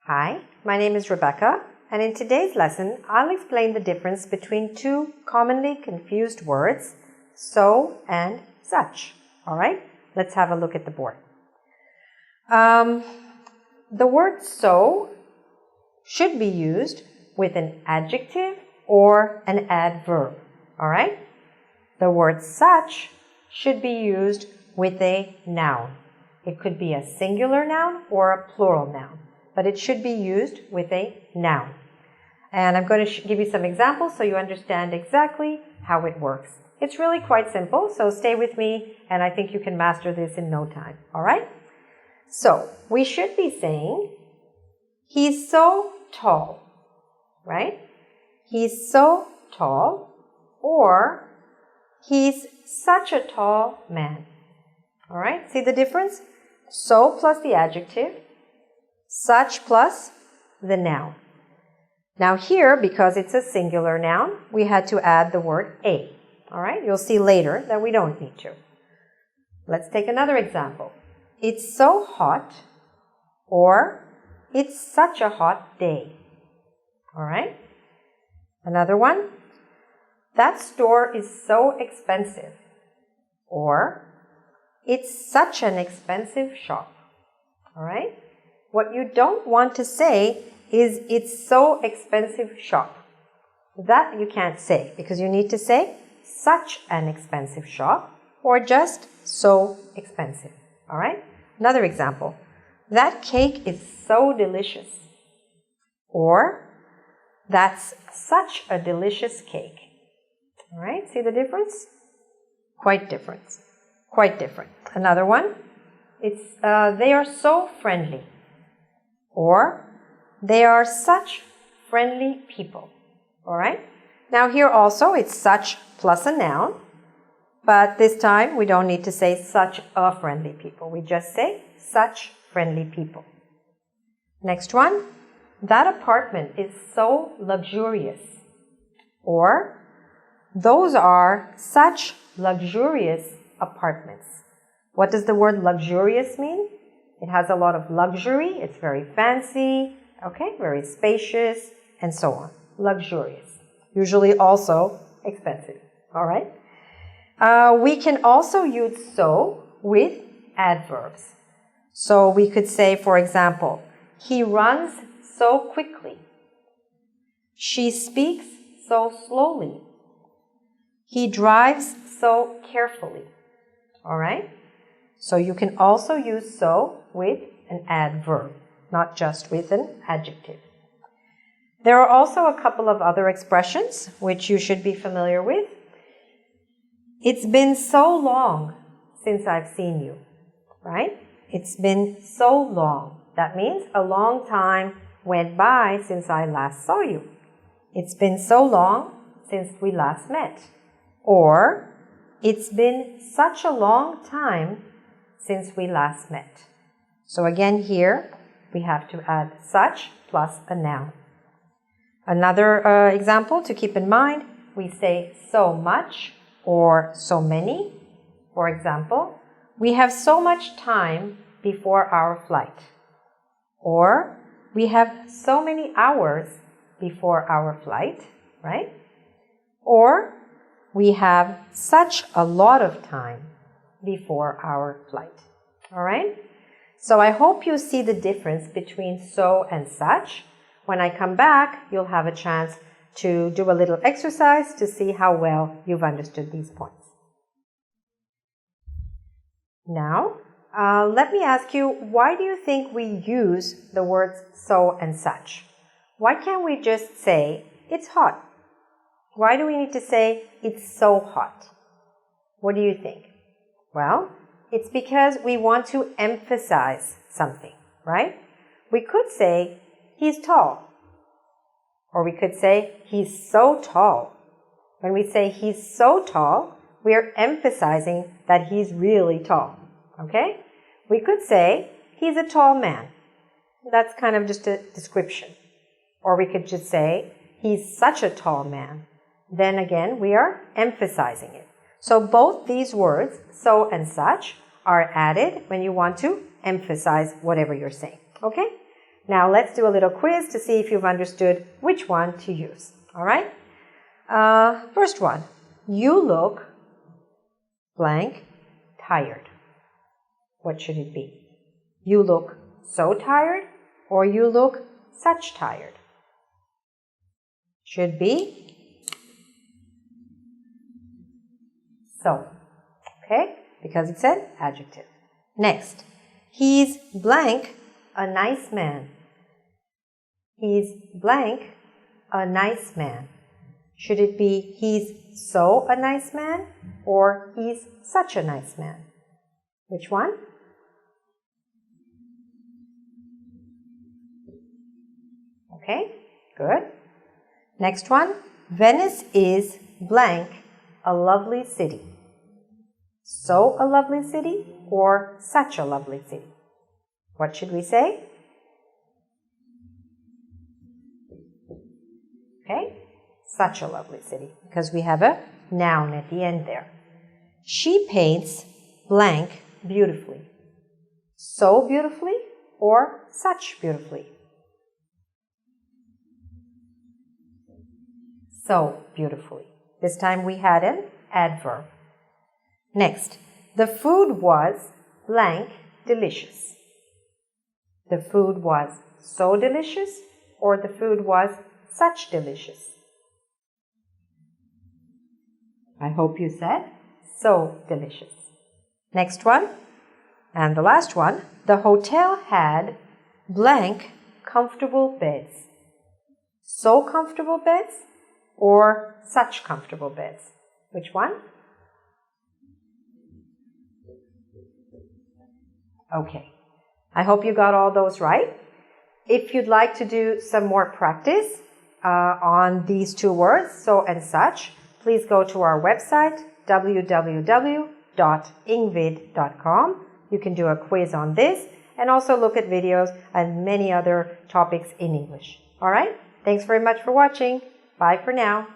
Hi, my name is Rebecca, and in today's lesson, I'll explain the difference between two commonly confused words, so and such. All right, let's have a look at the board. The word so should be used with an adjective or an adverb. All right, the word such should be used with a noun. It could be a singular noun or a plural noun, but it should be used with a noun. And I'm going to give you some examples so you understand exactly how it works. It's really quite simple, so stay with me, and I think you can master this in no time. All right? So, we should be saying, he's so tall, right? He's so tall, or he's such a tall man. All right? See the difference? So plus the adjective, such plus the noun. Now here, because it's a singular noun, we had to add the word a. All right? You'll see later that we don't need to. Let's take another example. It's so hot, or it's such a hot day. All right? Another one. That store is so expensive, or it's such an expensive shop. All right? What you don't want to say is it's so expensive shop. That you can't say because you need to say such an expensive shop or just so expensive. All right? Another example. That cake is so delicious. Or that's such a delicious cake. All right? See the difference? Quite different. Quite different. Another one. It's they are so friendly. Or they are such friendly people. All right? Now here also it's such plus a noun, but this time we don't need to say such a friendly people. We just say such friendly people. Next one. That apartment is so luxurious. Or those are such luxurious apartments. What does the word luxurious mean? It has a lot of luxury, it's very fancy, okay, very spacious, and so on. Luxurious. Usually also expensive, all right? We can also use so with adverbs. So we could say, for example, he runs so quickly. She speaks so slowly. He drives so carefully, all right? So you can also use so with an adverb, not just with an adjective. There are also a couple of other expressions which you should be familiar with. It's been so long since I've seen you, right? It's been so long. That means a long time went by since I last saw you. It's been so long since we last met. Or, it's been such a long time since we last met. So again here, we have to add such plus a noun. Another example to keep in mind, we say so much or so many. For example, we have so much time before our flight. Or, we have so many hours before our flight, right? Or, we have such a lot of time before our flight. All right? So I hope you see the difference between so and such. When I come back, you'll have a chance to do a little exercise to see how well you've understood these points. Now, let me ask you, why do you think we use the words so and such? Why can't we just say, it's hot? Why do we need to say, it's so hot? What do you think? Well, it's because we want to emphasize something, right? We could say, he's tall. Or we could say, he's so tall. When we say he's so tall, we are emphasizing that he's really tall, okay? We could say, he's a tall man. That's kind of just a description. Or we could just say, he's such a tall man. Then again, we are emphasizing it. So both these words, so and such, are added when you want to emphasize whatever you're saying. Okay? Now let's do a little quiz to see if you've understood which one to use. All right? First one. You look blank tired. What should it be? You look so tired or you look such tired? Should be so. Okay? Because it's an adjective. Next. He's blank a nice man. He's blank a nice man. Should it be he's so a nice man or he's such a nice man? Which one? Okay, good. Next one. Venice is blank a lovely city. So a lovely city or such a lovely city? What should we say? Okay, such a lovely city because we have a noun at the end there. She paints blank beautifully. So beautifully or such beautifully? So beautifully. This time we had an adverb. Next, the food was blank delicious. The food was so delicious or the food was such delicious? I hope you said so delicious. Next one, and the last one. The hotel had blank comfortable beds. So comfortable beds or such comfortable beds? Which one? Okay. I hope you got all those right. If you'd like to do some more practice on these two words, so and such, please go to our website, www.engvid.com. You can do a quiz on this and also look at videos and many other topics in English. All right? Thanks very much for watching. Bye for now.